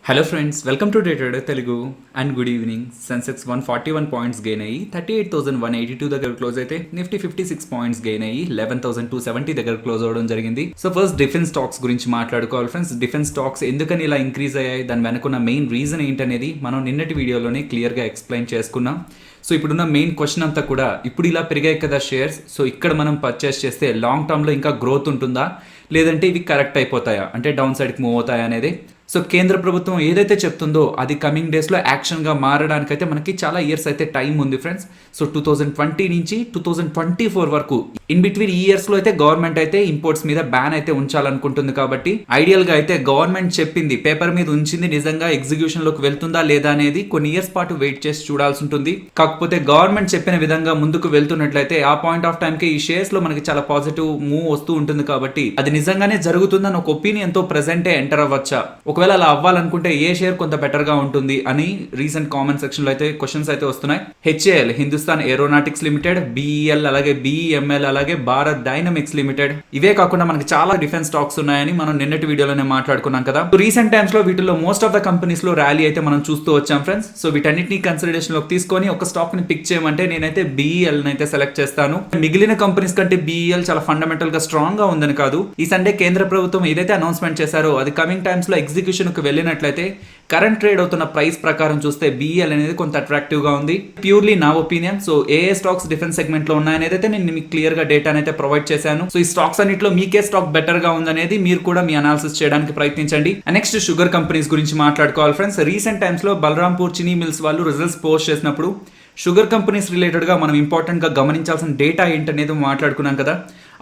Hello friends, welcome to day trader Telugu and good evening. Sensex 141 points gain అయ్యి 38,182 దగ్గర close అయితే Nifty 56 points gain అయ్యి 11,270 దగ్గర క్లోజ్ అవ్వడం జరిగింది. సో ఫస్ట్ డిఫెన్స్ స్టాక్స్ గురించి మాట్లాడుకోవాలి ఫ్రెండ్స్. డిఫెన్స్ స్టాక్స్ ఎందుకని ఇలా ఇంక్రీజ్ అయ్యాయి, దాని వెనుకున్న మెయిన్ రీజన్ ఏంటనేది మనం నిన్నటి వీడియోలోనే క్లియర్గా ఎక్స్ప్లెయిన్ చేసుకున్నాం. సో ఇప్పుడున్న మెయిన్ క్వశ్చన్ అంతా కూడా ఇప్పుడు ఇలా పెరిగాయి కదా షేర్స్, సో ఇక్కడ మనం పర్చేస్ చేస్తే లాంగ్ టర్మ్లో ఇంకా గ్రోత్ ఉంటుందా, లేదంటే ఇవి కరెక్ట్ అయిపోతాయా, అంటే డౌన్ సైడ్కి మూవ్ అవుతాయా అనేది. సో కేంద్ర ప్రభుత్వం ఏదైతే చెప్తుందో అది కమింగ్ డేస్లో యాక్షన్గా మారడానికైతే మనకి చాలా ఇయర్స్ అయితే టైం ఉంది ఫ్రెండ్స్. సో 2020 నుంచి 2024 వరకు ఇన్ బిట్వీన్ ఈ ఇయర్స్లో అయితే గవర్నమెంట్ అయితే ఇంపోర్ట్స్ మీద బ్యాన్ అయితే ఉంచాలనుకుంటుంది. కాబట్టి ఐడియల్గా అయితే గవర్నమెంట్ చెప్పింది పేపర్ మీద ఉంచింది నిజంగా ఎగ్జిక్యూషన్లోకి వెళ్తుందా లేదా అనేది కొన్ని ఇయర్స్ పాటు వెయిట్ చేసి చూడాల్సి ఉంటుంది. కాకపోతే గవర్నమెంట్ చెప్పిన విధంగా ముందుకు వెళ్తున్నట్లయితే ఆ పాయింట్ ఆఫ్ టైంకి ఈ షేర్స్లో మనకి చాలా పాజిటివ్ మూవ్ వస్తూ ఉంటుంది. కాబట్టి అది నిజంగానే జరుగుతుందని ఒక ఒపీనియన్తో ప్రెసెంటే ఎంటర్ అవ్వచ్చా, ఒకవేళ అలా అవ్వాలనుకుంటే ఏ షేర్ కొంత బెటర్ గా ఉంటుంది అని రీసెంట్ కామెంట్ సెక్షన్ లో అయితే క్వశ్చన్స్ అయితే వస్తున్నాయి. HAL, Hindustan aeronautics limited, BEL, అలాగే బిఈఎంఎల్, అలాగే భారత్ డైనమిక్స్ లిమిటెడ్, ఇవే కాకుండా మనకి చాలా డిఫెన్స్ స్టాక్స్ ఉన్నాయని మనం నిన్నటి వీడియోలోనే మాట్లాడుకున్నాం కదా. రీసెంట్ టైమ్స్ లో వీటిలో మోస్ట్ ఆఫ్ ద కంపెనీస్ లో ర్యాలీ అయితే మనం చూస్తూ వచ్చాం ఫ్రెండ్స్. సో వీటన్నిటిని కన్సిడరేషన్ లోకి తీసుకొని ఒక స్టాక్ ని పిక్ చేయమంటే నేనైతే బిఈఎల్ అయితే సెలెక్ట్ చేస్తాను. మిగిలిన కంపెనీస్ కంటే బిఈఎల్ చాలా ఫండమెంటల్ గా స్ట్రాంగ్ గా ఉందని కాదు, ఈ సండే కేంద్ర ప్రభుత్వం ఏదైతే అనౌన్స్మెంట్ చేశారో అది కమింగ్ టైమ్స్ లో ఎగ్జిక్యూషన్ వెళ్ళినట్లయితే కరెంట్ ట్రేడ్ అవుతున్న ప్రైస్ ప్రకారం చూస్తే బిఈఎల్ అనేది కొంత అట్రాక్టివ్ గా ఉంది. ప్యూర్లీ నా ఒపీనియన్. సో ఏ స్టాక్స్ డిఫెన్స్ సెగ్మెంట్ లో ఉన్నాయనేది అయితే నేను మీకు క్లియర్ గా డేటా అయితే ప్రొవైడ్ చేశాను. సో ఈ స్టాక్స్ అన్నిట్లో మీకే స్టాక్ బెటర్ గా ఉందనేది మీరు కూడా మీ అనాలిసిస్ చేయడానికి ప్రయత్నించండి. నెక్స్ట్ షుగర్ కంపెనీస్ గురించి మాట్లాడుకోవాలి ఫ్రెండ్స్. రీసెంట్ టైమ్స్ లో బలరాంపూర్ చినీ మిల్స్ వాళ్ళు రిజల్ట్స్ పోస్ట్ చేసినప్పుడు షుగర్ కంపెనీస్ రిలేటెడ్ గా మనం ఇంపార్టెంట్ గా గమనించాల్సిన డేటా ఏంటనేది మాట్లాడుకున్నాం కదా.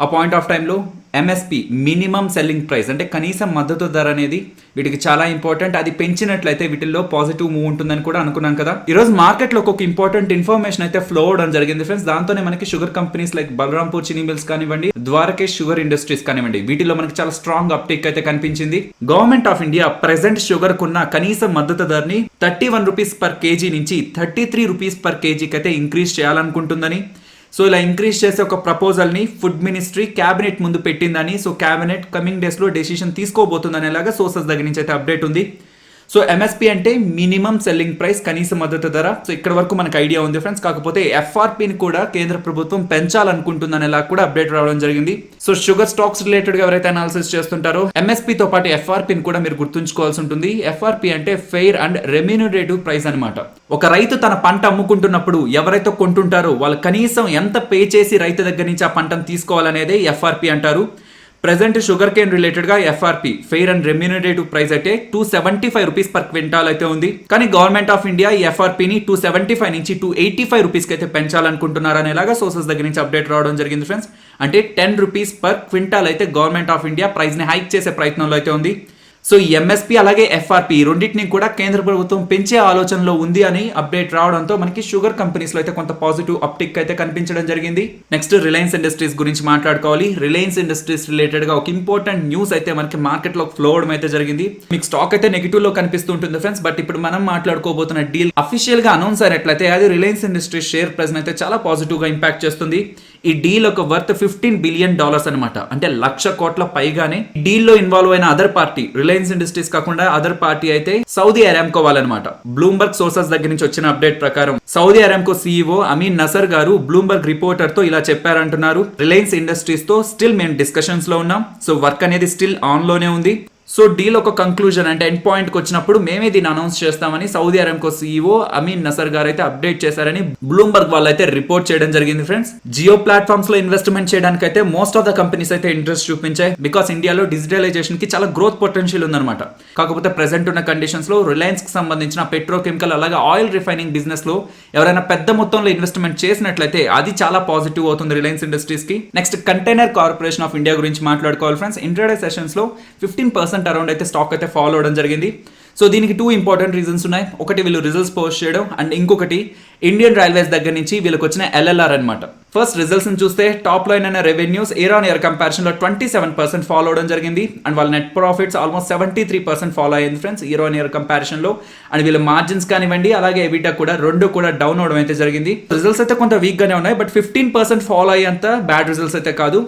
ఆ పాయింట్ ఆఫ్ టైంలో ఎంఎస్పి, మినిమం సెల్లింగ్ ప్రైస్, అంటే కనీసం మద్దతు ధర అనేది వీటికి చాలా ఇంపార్టెంట్. అది పెంచినట్లయితే వీటిల్లో పాజిటివ్ మూవ్ ఉంటుందని కూడా అనుకున్నాం కదా. ఈరోజు మార్కెట్లో ఒక ఇంపార్టెంట్ ఇన్ఫర్మేషన్ అయితే ఫ్లో అవడం జరిగింది ఫ్రెండ్స్. దాంతోనే మనకి sugar companies like Balrampur Chini Mills కానివ్వండి, ద్వారకేష్ షుగర్ ఇండస్ట్రీస్ కానివ్వండి, వీటిలో మనకి చాలా స్ట్రాంగ్ అప్టేక్ అయితే కనిపించింది. Government of India present sugar కున్న కనీస మద్దతు ధరని 31 రూపీస్ పర్ కేజీ నుంచి 33 రూపీస్ పర్ కేజీకి అయితే ఇంక్రీజ్ చేయాలనుకుంటుందని. సో ఇలా ఇంక్రీజ్ చేసే ఒక ప్రపోజల్ని ఫుడ్ మినిస్ట్రీ క్యాబినెట్ ముందు పెట్టిందని, సో క్యాబినెట్ కమింగ్ డేస్లో డెసిషన్ తీసుకోబోతుందనేలాగా సోర్సెస్ దగ్గర నుంచి అయితే అప్డేట్ ఉంది. సో ఎంఎస్పి అంటే మినిమం సెల్లింగ్ ప్రైస్, కనీస మద్దతు ధర. సో ఇక్కడ వరకు మనకు ఐడియా ఉంది ఫ్రెండ్స్. కాకపోతే ఎఫ్ఆర్పిని కూడా కేంద్ర ప్రభుత్వం పెంచాలనుకుంటుందనేలా కూడా అప్డేట్ రావడం జరిగింది. సో షుగర్ స్టాక్స్ రిలేటెడ్ గా ఎవరైతే అనాలిసిస్ చేస్తుంటారో ఎంఎస్పితో పాటు ఎఫ్ఆర్పిని కూడా మీరు గుర్తుంచుకోవాల్సి ఉంటుంది. ఎఫ్ఆర్పి అంటే ఫెయిర్ అండ్ రెమ్యూనరేటివ్ ప్రైస్ అనమాట. ఒక రైతు తన పంట అమ్ముకుంటున్నప్పుడు ఎవరైతే కొంటుంటారో వాళ్ళు కనీసం ఎంత పే చేసి రైతు దగ్గర నుంచి ఆ పంటను తీసుకోవాలనేదే ఎఫ్ఆర్పి అంటారు. ప్రెసెంట్ షుగర్ కేన్ రిలేటెడ్ గా FRP, fair and remunerative price అయితే 275 రూపీస్ పర్ క్వింటాల్ అయితే ఉంది. కానీ గవర్నమెంట్ ఆఫ్ ఇండియా ఈ ఎఫ్ఆర్పిని 275 నుంచి 285 రూపీస్కి అయితే పెంచాలనుకుంటున్నారు అనేలాగా సోర్సెస్ దగ్గర నుంచి అప్డేట్ రావడం జరిగింది ఫ్రెండ్స్. అంటే 10 రూపీస్ పర్ క్వింటాల్ అయితే గవర్నమెంట్ ఆఫ్ ఇండియా ప్రైస్ ని హైక్ చేసే ప్రయత్నంలో అయితే ఉంది. సో ఈ ఎంఎస్పి అలాగే ఎఫ్ఆర్పి రెండింటిని కూడా కేంద్ర ప్రభుత్వం పెంచే ఆలోచనలో ఉంది అని అప్డేట్ రావడంతో మనకి షుగర్ కంపెనీస్ లో అయితే కొంత పాజిటివ్ అప్టిక్ అయితే కనిపించడం జరిగింది. నెక్స్ట్ రిలయన్స్ ఇండస్ట్రీస్ గురించి మాట్లాడుకోవాలి. రిలయన్స్ ఇండస్ట్రీస్ రిలేటెడ్ గా ఒక ఇంపార్టెంట్ న్యూస్ అయితే మనకి మార్కెట్ లో ఫ్లో అవడం అయితే జరిగింది. మీకు స్టాక్ అయితే నెగిటివ్ లో కనిపిస్తూ ఉంటుంది ఫ్రెండ్స్. బట్ ఇప్పుడు మనం మాట్లాడుకోబోతున్న డీల్ అఫీషియల్ గా అనౌన్స్ అయినట్లయితే అది రిలయన్స్ ఇండస్ట్రీస్ షేర్ ప్రైస్ అయితే చాలా పాజిటివ్ గా ఇంపాక్ట్ చేస్తుంది. ఈ డీల్ ఒక వర్త్ $15 బిలియన్ అనమాట, అంటే 1,00,000 కోట్ల పైగానే. డీల్ లో ఇన్వాల్వ్ అయిన అదర్ పార్టీ, రిలయన్స్ ఇండస్ట్రీస్ కాకుండా అదర్ పార్టీ అయితే సౌదీ అరామ్కో వాళ్ళనమాట. బ్లూంబర్గ్ సోర్సెస్ దగ్గర నుంచి వచ్చిన అప్డేట్ ప్రకారం సౌదీ అరామ్కో సీఈఓ అమీన్ నసర్ గారు బ్లూంబర్గ్ రిపోర్టర్ తో ఇలా చెప్పారంటున్నారు. రిలయన్స్ ఇండస్ట్రీస్ తో స్టిల్ మేము డిస్కషన్స్ లో ఉన్నాం. సో వర్క్ అనేది స్టిల్ ఆన్ లోనే ఉంది. సో డీల్ ఒక కంక్లూజన్ అంటే ఎండ్ పాయింట్కి వచ్చినప్పుడు మేమే దీన్ని అనౌన్స్ చేస్తామని సౌదీ అరామ్కో సీఈఓ అమీన్ నసర్ గారు అయితే అప్డేట్ చేశారని బ్లూంబర్గ్ వాళ్ళు అయితే రిపోర్ట్ చేయడం జరిగింది ఫ్రెండ్స్. జియో ప్లాట్ఫామ్స్ లో ఇన్వెస్ట్మెంట్ చేయడానికి అయితే మోస్ట్ ఆఫ్ ద కంపెనీస్ అయితే ఇంట్రెస్ట్ చూపించాయి. బికాస్ ఇండియాలో డిజిటలైజేషన్ కి చాలా గ్రోత్ పొటెన్షియల్ ఉందన్నమాట. కాకపోతే ప్రెసెంట్ ఉన్న కండిషన్స్ లో రిలయన్స్ కి సంబంధించిన పెట్రోకెమికల్ అలాగే ఆయిల్ రిఫైనింగ్ బిజినెస్ లో ఎవరైనా పెద్ద మొత్తంలో ఇన్వెస్ట్మెంట్ చేసినట్లయితే అది చాలా పాజిటివ్ అవుతుంది రిలయన్స్ ఇండస్ట్రీస్ కి. Next container corporation of India గురించి మాట్లాడుకోవాలి ఫ్రెండ్స్. ఇంట్రాడే సెషన్స్ లో 15% అరౌండ్ అయితే స్టాక్ అయితే ఫాలో అవడం జరిగింది. సో దీనికి 2 ఇంపార్టెంట్ రీజన్స్ ఉన్నాయి. ఒకటి వీళ్ళు రిజల్ట్స్ పోస్ట్ చేయడం, అండ్ ఇంకొకటి ఇండియన్ రైల్వేస్ దగ్గర నుంచి వీళ్ళకి వచ్చిన ఎల్ఎల్ఆర్ అనమాట. ఫస్ట్ రిజల్ట్స్ చూస్తే టాప్ లైన్ అయిన revenues year on year comparison లో 27% ఫాలో అవడం జరిగింది. అండ్ వాళ్ళ నెట్ ప్రాఫిట్స్ ఆల్మోస్ట్ 73% ఫాలో అయ్యింది friends year on year comparison లో. అండ్ వీళ్ళ మార్జిన్స్ కానివ్వండి అలాగే ఎబిటా కూడా రెండు కూడా డౌన్ అవడం అయితే జరిగింది. రిజల్ట్స్ అయితే కొంత వీక్ గానే ఉన్నాయి, బట్ 15% ఫాలో అయ్యేంత బ్యాడ్ రిజల్ట్స్ అయితే కాదు.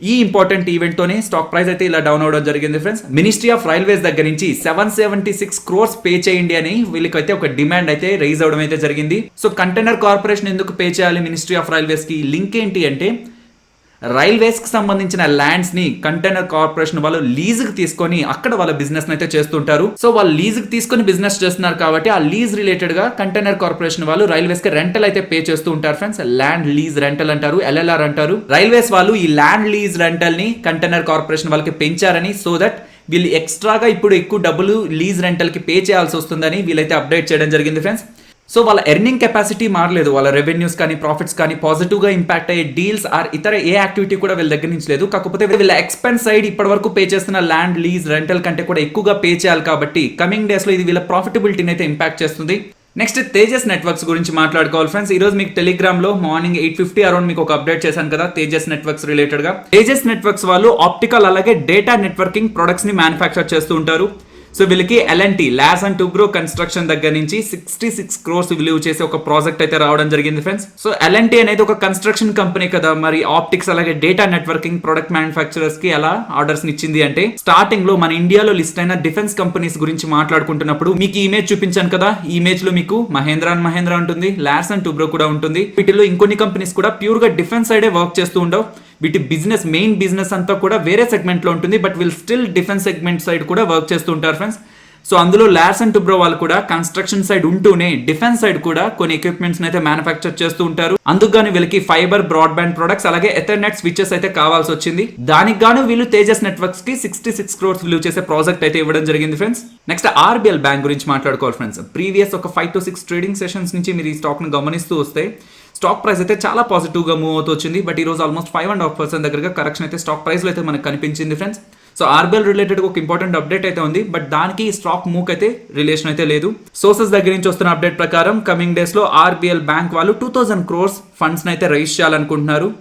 ఈ ఇంపార్టెంట్ ఈవెంట్ తోనే స్టాక్ ప్రైస్ అయితే ఇలా డౌన్ అవడం జరిగింది ఫ్రెండ్స్. మినిస్ట్రీ ఆఫ్ రైల్వేస్ దగ్గర నుంచి 776 crores పే చేయండి అని వీళ్ళకైతే ఒక డిమాండ్ అయితే రైజ్ అవడం అయితే జరిగింది. సో కంటైనర్ కార్పొరేషన్ ఎందుకు పే చేయాలి మినిస్ట్రీ ఆఫ్ రైల్వేస్ కి? లింక్ ఏంటి అంటే రైల్వేస్ కి సంబంధించిన ల్యాండ్స్ ని కంటైనర్ కార్పొరేషన్ వాళ్ళు లీజ్ కి తీసుకొని అక్కడ వాళ్ళ బిజినెస్ అయితే చేస్తుంటారు. సో వాళ్ళు లీజ్ కి తీసుకొని బిజినెస్ చేస్తున్నారు కాబట్టి ఆ లీజ్ రిలేటెడ్ గా కంటైనర్ కార్పొరేషన్ వాళ్ళు రైల్వేస్ కి రెంటల్ అయితే పే చేస్తూ ఉంటారు ఫ్రెండ్స్. ల్యాండ్ లీజ్ రెంటల్ అంటారు, LLR అంటారు. రైల్వేస్ వాళ్ళు ఈ ల్యాండ్ లీజ్ రెంటల్ ని కంటైనర్ కార్పొరేషన్ వాళ్ళకి పెంచారని, సో దట్ వీళ్ళు ఎక్స్ట్రాగా ఇప్పుడు ఎక్కువ డబ్బులు లీజ్ రెంటల్ కి పే చేయాల్సి వస్తుందని వీళ్ళైతే అప్డేట్ చేయడం జరిగింది ఫ్రెండ్స్. సో వాళ్ళ ఎర్నింగ్ కెపాసిటీ మారలేదు, వాళ్ళ రెవెన్యూస్ కానీ ప్రాఫిట్స్ కానీ పాజిటివ్ గా ఇంపాక్ట్ అయ్యే డీల్స్ ఆర్ ఇతర ఏ యాక్టివిటీ కూడా వీళ్ళ దగ్గర నుంచి లేదు. కాకపోతే వీళ్ళ ఎక్స్పెన్స్ సైడ్ ఇప్పటి వరకు పే చేస్తున్న ల్యాండ్ లీజ్ రెంటల్ కంటే కూడా ఎక్కువగా పే చేయాలి కాబట్టి కమింగ్ డేస్ లో ఇది వీళ్ళ ప్రాఫిటబిలిటీని అయితే ఇంపాక్ట్ చేస్తుంది. నెక్స్ట్ తేజస్ నెట్వర్క్స్ గురించి మాట్లాడుకోవాలి ఫ్రెండ్స్. ఈ రోజు మీకు టెలిగ్రామ్ లో మార్నింగ్ 8:50 అరౌండ్ మీకు ఒక అప్డేట్ చేశాను కదా తేజస్ నెట్వర్క్స్ రిలేటెడ్ గా. తేజస్ నెట్వర్క్స్ వాళ్ళు ఆప్టికల్ అలాగే డేటా నెట్వర్కింగ్ ప్రొడక్ట్స్ ని మ్యానుఫ్యాక్చర్ చేస్తూ ఉంటారు. సో వీళ్ళకి L&T loss and Toubro construction దగ్గర నుంచి 66 crores విలువ చేసే ఒక ప్రాజెక్ట్ అయితే రావడం జరిగింది ఫ్రెండ్స్. సో L&T అనేది ఒక కన్స్ట్రక్షన్ కంపెనీ కదా, మరి ఆప్టిక్స్ అలాగే డేటా నెట్వర్కింగ్ ప్రొడక్ట్ మ్యానుఫ్యాక్చరర్స్ కి ఎలా ఆర్డర్స్ ఇచ్చింది అంటే స్టార్టింగ్ లో మన ఇండియాలో లిస్ట్ అయిన డిఫెన్స్ కంపెనీస్ గురించి మాట్లాడుకుంటున్నప్పుడు మీకు ఇమేజ్ చూపించాను కదా, ఈ ఇమేజ్ లో మీకు మహేంద్ర అండ్ మహేంద్ర ఉంటుంది, లాస్ అండ్ టుబ్రో కూడా ఉంటుంది. వీటిలో ఇంకొన్ని కంపెనీస్ కూడా ప్యూర్ గా డిఫెన్స్ సైడే వర్క్ చేస్తూ ఉండవు. వీటి బిజినెస్ మెయిన్ బిజినెస్ అంతా కూడా వేరే సెగ్మెంట్ లో ఉంటుంది, బట్ వీళ్ళు స్టిల్ డిఫెన్స్ సెగ్మెంట్ సైడ్ కూడా వర్క్ చేస్తూ ఉంటారు ఫ్రెండ్స్. సో అందులో లాస్ అండ్ టుబ్రో వాళ్ళు కూడా కన్స్ట్రక్షన్ సైడ్ ఉంటూనే డిఫెన్స్ సైడ్ కూడా కొన్ని ఎక్విప్మెంట్స్ అయితే మ్యానుఫ్యాక్చర్ చేస్తూ ఉంటారు. అందుకని వీళ్ళకి ఫైబర్ బ్రాడ్బ్యాండ్ ప్రొడక్ట్స్ అలాగే ఎథర్నెట్ స్విచెస్ అయితే కావాల్సి వచ్చింది. దానికి గాను వీళ్ళు తేజస్ నెట్వర్క్స్ కి 66 crores విలువ చేసే ప్రాజెక్ట్ అయితే ఇవ్వడం జరిగింది ఫ్రెండ్స్. నెక్స్ట్ RBL బ్యాంక్ గురించి మాట్లాడుకోవాలి ఫ్రెండ్స్. ప్రీవియస్ ఒక 5 to 6 ట్రేడింగ్ సెషన్స్ నుంచి మీరు ఈ స్టాక్ ను గమనిస్తూ వస్తే స్టాక్ ప్రైస్ అయితే చాలా పాజిటివ్ గా మూవ్ అవుతూ వచ్చింది. బట్ ఈ రోజు ఆల్మోస్ట్ 5.5% దగ్గరగా కరెక్షన్ అయితే స్టాక్ ప్రైస్ లో అయితే మనకు కనిపించింది ఫ్రెండ్స్. సో RBL రిలేటెడ్ ఒక ఇంపార్టెంట్ అప్డేట్ అయితే ఉంది, బట్ దానికి స్టాక్ మూవ్ అయితే రిలేషన్ అయితే లేదు. సోర్సెస్ దగ్గర నుంచి వస్తున్న అప్డేట్ ప్రకారం కమింగ్ డేస్ లో RBL బ్యాంక్ వాళ్ళు 2000 crores ఫండ్స్ అయితే రైజ్ చేయాలనుకుంటున్నారు.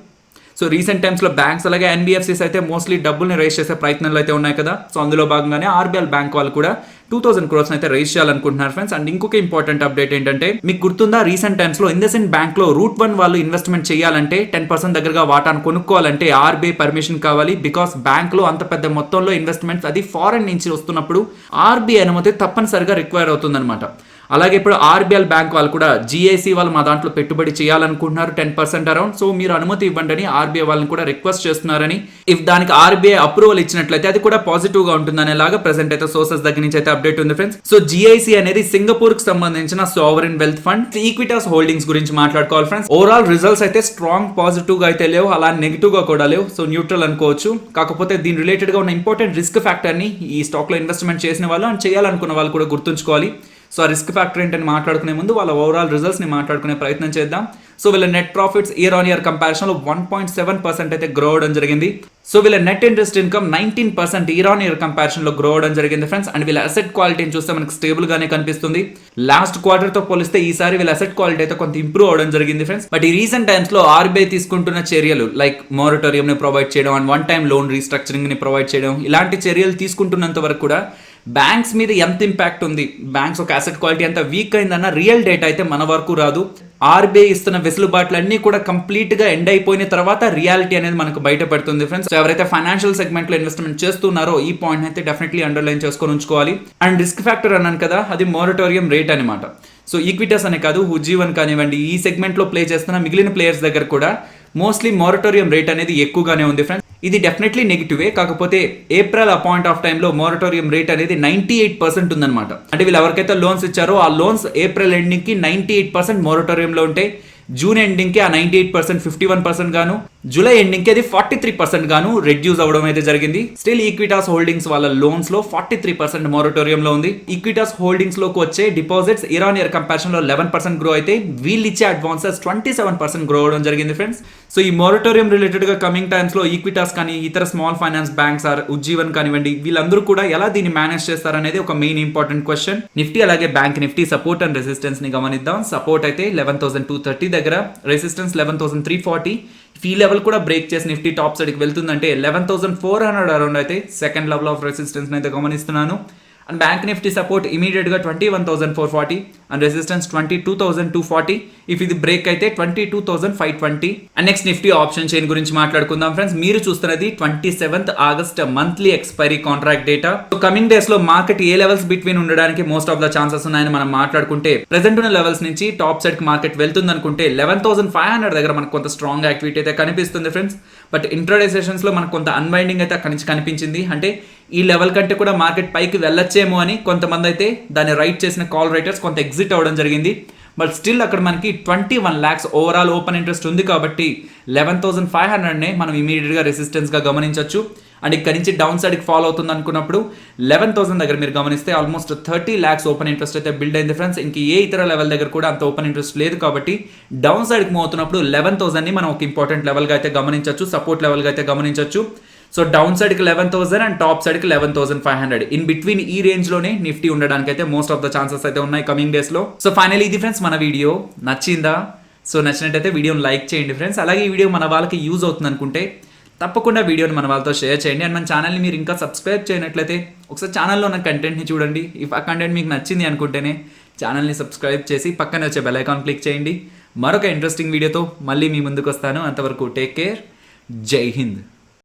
సో రీసెంట్ టైమ్స్ లో బ్యాంక్స్ అలాగే NBFCs అయితే మోస్ట్లీ డబ్బుల్ని రైజ్ చేసే ప్రయత్నాలు అయితే ఉన్నాయి కదా. సో అందులో భాగంగానే RBL బ్యాంక్ వాళ్ళు కూడా 2000 crores అయితే రైజ్ చేయాలనుకుంటున్నారు ఫ్రెండ్స్. అండ్ ఇంకొక ఇంపార్టెంట్ అప్డేట్ ఏంటంటే మీకు గుర్తుందా, రీసెంట్ టైమ్స్ లో ఇండస్ఇండ్ బ్యాంక్ లో రూట్ 1 వాళ్ళు ఇన్వెస్ట్మెంట్ చేయాలంటే 10% దగ్గరగా వాటాను కొనుక్కోవాలంటే RBI పర్మిషన్ కావాలి. బికాస్ బ్యాంక్ లో అంత పెద్ద మొత్తంలో ఇన్వెస్ట్మెంట్స్ అది ఫారెన్ నుంచి వస్తున్నప్పుడు RBI అనుమతి తప్పనిసరిగా రిక్వైర్ అవుతుందన్నమాట. అలాగే ఇప్పుడు RBL బ్యాంక్ వాళ్ళు కూడా GIC వాళ్ళు మా దాంట్లో పెట్టుబడి చేయాలనుకుంటున్నారు 10% అరౌండ్. సో మీరు అనుమతి ఇవ్వండి అని RBI వాళ్ళని కూడా రిక్వెస్ట్ చేస్తున్నారని. ఇఫ్ దానికి RBI అప్రూవల్ ఇచ్చినట్లయితే అది కూడా పాజిటివ్ గా ఉంటుంది అనేలాగా ప్రెసెంట్ అయితే సోర్సెస్ దగ్గర నుంచి అయితే అప్డేట్ ఉంది ఫ్రెండ్స్. సో GIC అనేది సింగపూర్ కి సంబంధించిన sovereign wealth fund. Equitas holdings గురించి మాట్లాడుకోవాలి ఫ్రెండ్స్. ఓవరాల్ రిజల్ట్స్ అయితే స్ట్రాంగ్ పాజిటివ్ గా అయితే లేవు, అలా నెగిటివ్ గా కూడా లేవు. సో న్యూట్రల్ అనుకోవచ్చు. కాకపోతే దీని రిలేటెడ్ గా ఉన్న ఇంపార్టెంట్ రిస్క్ ఫ్యాక్టర్ ని ఈ స్టాక్ లో ఇన్వెస్ట్మెంట్ చేసిన వాళ్ళు అండ్ చేయాలనుకున్న వాళ్ళు కూడా గుర్తుంచుకోవాలి. సో ఆ రిస్క్ ఫ్యాక్టర్ ఏంటని మాట్లాడుకునే ముందు వాళ్ళ ఓవరాల్ రిజల్ట్స్ ని మాట్లాడుకునే ప్రయత్నం చేద్దాం. సో వీళ్ళ net profits year on year comparison లో 1.7% అయితే గ్రో అవడం జరిగింది. సో వీళ్ళ net interest income 19% year on year comparison లో గ్రో అవడం జరిగింది ఫ్రెండ్స్. అండ్ వీళ్ళ అసెట్ క్వాలిటీని చూస్తే మనకి స్టేబుల్ గానే కనిపిస్తుంది. లాస్ట్ క్వార్టర్ తో పోలిస్తే ఈసారి వీళ్ళ అసెట్ క్వాలిటీ అయితే కొంత ఇంప్రూవ్ అవడం జరిగింది ఫ్రెండ్స్. బట్ ఈ రీసెంట్ టైమ్స్ లో RBI తీసుకుంటున్న చర్యలు లైక్ మోరటోరియం ని ప్రొవైడ్ చేయడం and one time loan restructuring ని ప్రొవైడ్ చేయడం, ఇలాంటి చర్యలు తీసుకుంటున్నంత వరకు కూడా బ్యాంక్స్ మీద ఎంత ఇంపాక్ట్ ఉంది, బ్యాంక్స్ ఒక అసెట్ క్వాలిటీ ఎంత వీక్ అయిందన్న రియల్ డేటా అయితే మన వరకు రాదు. RBI ఇస్తున్న వెసులుబాట్లు అన్ని కూడా కంప్లీట్ గా ఎండ్ అయిపోయిన తర్వాత రియాలిటీ అనేది మనకు బయటపడుతుంది ఫ్రెండ్స్. సో ఎవరైతే ఫైనాన్షియల్ సెగ్మెంట్ లో ఇన్వెస్ట్మెంట్ చేస్తున్నారో ఈ పాయింట్ అయితే డెఫినెట్లీ అండర్లైన్ చేసుకొని ఉంచుకోవాలి. అండ్ రిస్క్ ఫ్యాక్టర్ అన్నాను కదా, అది మోరటోరియం రేట్ అనమాట. సో ఈక్విటాస్ అనే కాదు, ఉజ్జీవన్ కానివ్వండి, ఈ సెగ్మెంట్ లో ప్లే చేస్తున్న మిగిలిన ప్లేయర్స్ దగ్గర కూడా మోస్ట్లీ మోరటోరియం రేట్ అనేది ఎక్కువగానే ఉంది ఫ్రెండ్స్. ఇది డెఫినెట్లీ నెగిటివే. కాకపోతే ఏప్రిల్ ఆ పాయింట్ ఆఫ్ టైంలో మోరటోరియం రేట్ అనేది 98% ఉందన్నమాట. అంటే వీళ్ళు ఎవరికైతే లోన్స్ ఇచ్చారో ఆ లోన్స్ ఏప్రిల్ ఎండింగ్ కి 98% మోరటోరియంలో ఉంటే, జూన్ ఎండింగ్ కి ఆ 98% 51% గాను, జూలై ఎండింగ్ కి అది 43% గాను రెడ్యూస్ అవడం అయితే జరిగింది. స్టిల్ ఈక్విటాస్ హోల్డింగ్స్ వాళ్ళ లోన్స్ లో 43% మోరటోరియం లో ఉంది. ఈక్విటాస్ హోల్డింగ్స్ లోకి వచ్చే deposits year on year comparison లో 11% గ్రో అయితే వీళ్ళు ఇచ్చే అడ్వాన్సెస్ 27% గ్రో అవడం జరిగింది ఫ్రెండ్స్. సో ఈ మోరటోరియం రిలేటెడ్ గా కమింగ్ టైమ్స్ లో ఈక్విటాస్ కానీ ఇతర small finance banks or Ujjivan కానివ్వండి, వీళ్ళందరూ కూడా ఎలా దీన్ని మేనేజ్ చేస్తారనేది ఒక మెయిన్ ఇంపార్టెంట్ క్వశ్చన్. నిఫ్టీ అలాగే bank Nifty support and resistance ని గమనిద్దాం. సపోర్ట్ అయితే 11,230 దగ్గర, రెసిస్టెన్స్ 11,340. ఫీ లెవెల్ కూడా బ్రేక్ చేసి నిఫ్టీ టాప్ సైడ్కి వెళ్తుందంటే 11,400 అరౌండ్ అయితే సెకండ్ లెవెల్ ఆఫ్ రెసిస్టెన్స్ అయితే గమనిస్తున్నాను. And bank Nifty support immediate గా 21,440 అండ్ రెసిస్టెన్స్ 22,240. ఇఫ్ ఇది బ్రేక్ అయితే 22,520. And next Nifty option chain గురించి మాట్లాడుకుందాం ఫ్రెండ్స్. మీరు చూస్తున్నది 27th August monthly expiry contract data. So coming days లో మార్కెట్ ఏ లెవెల్స్ బిట్వీన్ ఉండడానికి మోస్ట్ ఆఫ్ ద ఛాన్సెస్ ఉన్నాయని మనం మాట్లాడుకుంటే, ప్రెసెంట్ ఉన్న లెవెల్స్ నుంచి టాప్ సైడ్ కి మార్కెట్ వెళ్తుంది అనుకుంటే 11,500 దగ్గర మనకు కొంత స్ట్రాంగ్ యాక్టివిటీ అయితే కనిపిస్తుంది ఫ్రెండ్స్. బట్ ఇంట్రాడే సెషన్స్ లో మనకు కొంత అన్వైండింగ్ అయితే అక్కడి నుంచి కనిపించింది. అంటే ఈ లెవెల్ కంటే కూడా మార్కెట్ పైకి వెళ్ళొచ్చేమో అని కొంతమంది అయితే దాన్ని రైట్ చేసిన కాల్ రైటర్స్ కొంత ఎగ్జిట్ అవ్వడం జరిగింది. బట్ స్టిల్ అక్కడ మనకి 21 lakhs ఓవరాల్ ఓపెన్ ఇంట్రెస్ట్ ఉంది కాబట్టి 11,500నే మనం ఇమీడియట్గా రెసిస్టెన్స్గా గమనించవచ్చు. అండ్ ఇక్కడ నుంచి డౌన్ సైడ్కి ఫాలో అవుతుంది అనుకున్నప్పుడు 11,000 దగ్గర మీరు గమనిస్తే ఆల్మోస్ట్ 30 lakhs ఓపెన్ ఇంట్రెస్ట్ అయితే బిల్డ్ అయింది ఫ్రెండ్స్. ఇంక ఏ ఇతర లెవెల్ దగ్గర కూడా అంత ఓపెన్ ఇంట్రెస్ట్ లేదు కాబట్టి డౌన్ సైడ్కి మూవ్ అవుతున్నప్పుడు 11,000ని మనం ఒక ఇంపార్టెంట్ లెవెల్గా అయితే గమనించవచ్చు, సపోర్ట్ లెవెల్గా అయితే గమనించవచ్చు. సో డౌన్ సైడ్కి 11,000 అండ్ టాప్ సైడ్కి 11,500. ఇన్ బిట్వీన్ ఈ రేంజ్లోనే నిఫ్టీ ఉండడానికి అయితే మోస్ట్ ఆఫ్ ద ఛాన్సెస్ అయితే ఉన్నాయి కమింగ్ డేస్లో. సో ఫైనల్ ఇది ఫ్రెండ్స్ మన వీడియో. నచ్చిందా? సో నచ్చినట్టయితే వీడియోని లైక్ చేయండి ఫ్రెండ్స్. అలాగే ఈ వీడియో మన వాళ్ళకి యూజ్ అవుతుంది అనుకుంటే తప్పకుండా వీడియోని మన వాళ్ళతో షేర్ చేయండి. అండ్ మన ఛానల్ని మీరు ఇంకా సబ్స్క్రైబ్ చేయనట్లయితే ఒకసారి ఛానల్లో ఉన్న కంటెంట్ని చూడండి. ఇఫ్ ఆ కంటెంట్ మీకు నచ్చింది అనుకుంటేనే ఛానల్ని సబ్స్క్రైబ్ చేసి పక్కన వచ్చే బెల్ ఐకాన్ క్లిక్ చేయండి. మరొక ఇంట్రెస్టింగ్ వీడియోతో మళ్ళీ మీ ముందుకు వస్తాను. అంతవరకు టేక్ కేర్. జై హింద్.